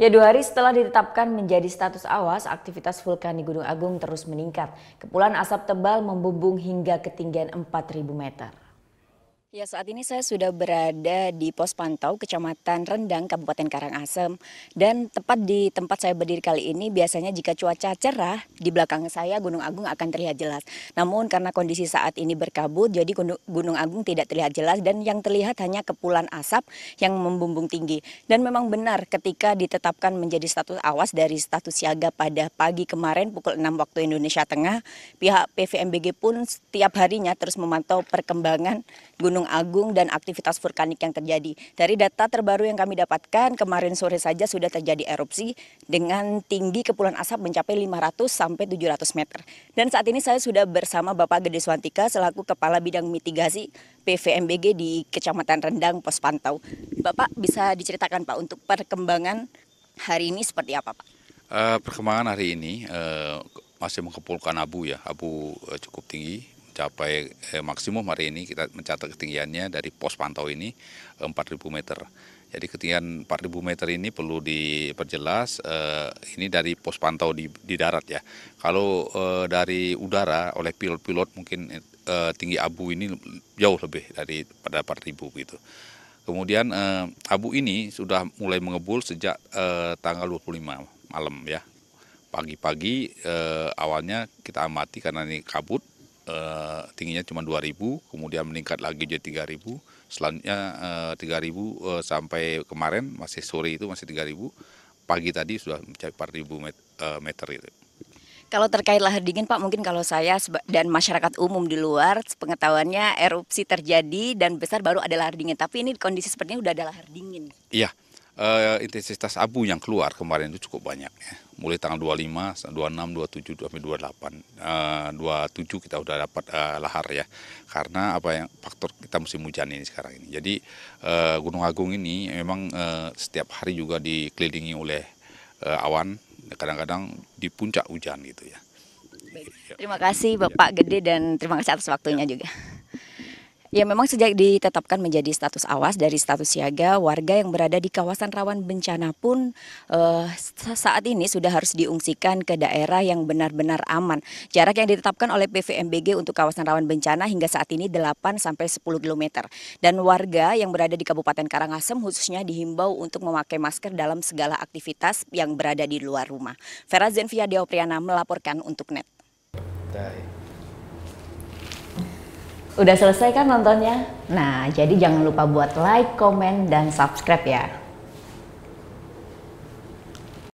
Ya, 2 hari setelah ditetapkan menjadi status awas, aktivitas vulkanik Gunung Agung terus meningkat. Kepulan asap tebal membumbung hingga ketinggian 4.000 meter. Ya, saat ini saya sudah berada di pos pantau Kecamatan Rendang, Kabupaten Karangasem. Dan tepat di tempat saya berdiri kali ini, biasanya jika cuaca cerah, di belakang saya Gunung Agung akan terlihat jelas. Namun karena kondisi saat ini berkabut, jadi Gunung Agung tidak terlihat jelas dan yang terlihat hanya kepulan asap yang membumbung tinggi. Dan memang benar ketika ditetapkan menjadi status awas dari status siaga pada pagi kemarin pukul 6 waktu Indonesia Tengah, pihak PVMBG pun setiap harinya terus memantau perkembangan Gunung Agung dan aktivitas vulkanik yang terjadi. Dari data terbaru yang kami dapatkan, kemarin sore saja sudah terjadi erupsi dengan tinggi kepulan asap mencapai 500 sampai 700 meter. Dan saat ini saya sudah bersama Bapak Gede Swantika selaku Kepala Bidang Mitigasi PVMBG di Kecamatan Rendang Pos Pantau. Bapak bisa diceritakan Pak untuk perkembangan hari ini seperti apa Pak? Perkembangan hari ini masih mengepulkan abu ya, abu cukup tinggi, mencapai maksimum hari ini kita mencatat ketinggiannya dari pos pantau ini 4.000 meter. Jadi ketinggian 4.000 meter ini perlu diperjelas, ini dari pos pantau di darat ya. Kalau dari udara oleh pilot-pilot mungkin tinggi abu ini jauh lebih daripada 4.000 gitu. Kemudian abu ini sudah mulai mengebul sejak tanggal 25 malam ya. Pagi-pagi awalnya kita amati karena ini kabut, tingginya cuma 2.000, kemudian meningkat lagi jadi 3.000, selanjutnya 3.000 sampai kemarin masih sore itu masih 3.000, pagi tadi sudah mencapai 4.000 meter itu. Kalau terkait lahar dingin Pak, mungkin kalau saya dan masyarakat umum di luar pengetahuannya erupsi terjadi dan besar baru ada lahar dingin. Tapi ini kondisi sepertinya udah ada lahar dingin. Iya, intensitas abu yang keluar kemarin itu cukup banyak ya. Mulai tanggal 25, 26, 27, sampai 28, 27 kita udah dapat lahar ya. Karena faktor kita musim hujan ini sekarang ini. Jadi Gunung Agung ini memang setiap hari juga dikelilingi oleh awan, kadang-kadang di puncak hujan gitu ya. Baik. Terima kasih Bapak Gede dan terima kasih atas waktunya juga. Ya, memang sejak ditetapkan menjadi status awas dari status siaga, warga yang berada di kawasan rawan bencana pun saat ini sudah harus diungsikan ke daerah yang benar-benar aman. Jarak yang ditetapkan oleh PVMBG untuk kawasan rawan bencana hingga saat ini 8 sampai 10 km. Dan warga yang berada di Kabupaten Karangasem khususnya dihimbau untuk memakai masker dalam segala aktivitas yang berada di luar rumah. Vera Zenvia Deopriana melaporkan untuk NET. Udah selesai kan nontonnya? Nah, jadi jangan lupa buat like, komen, dan subscribe ya.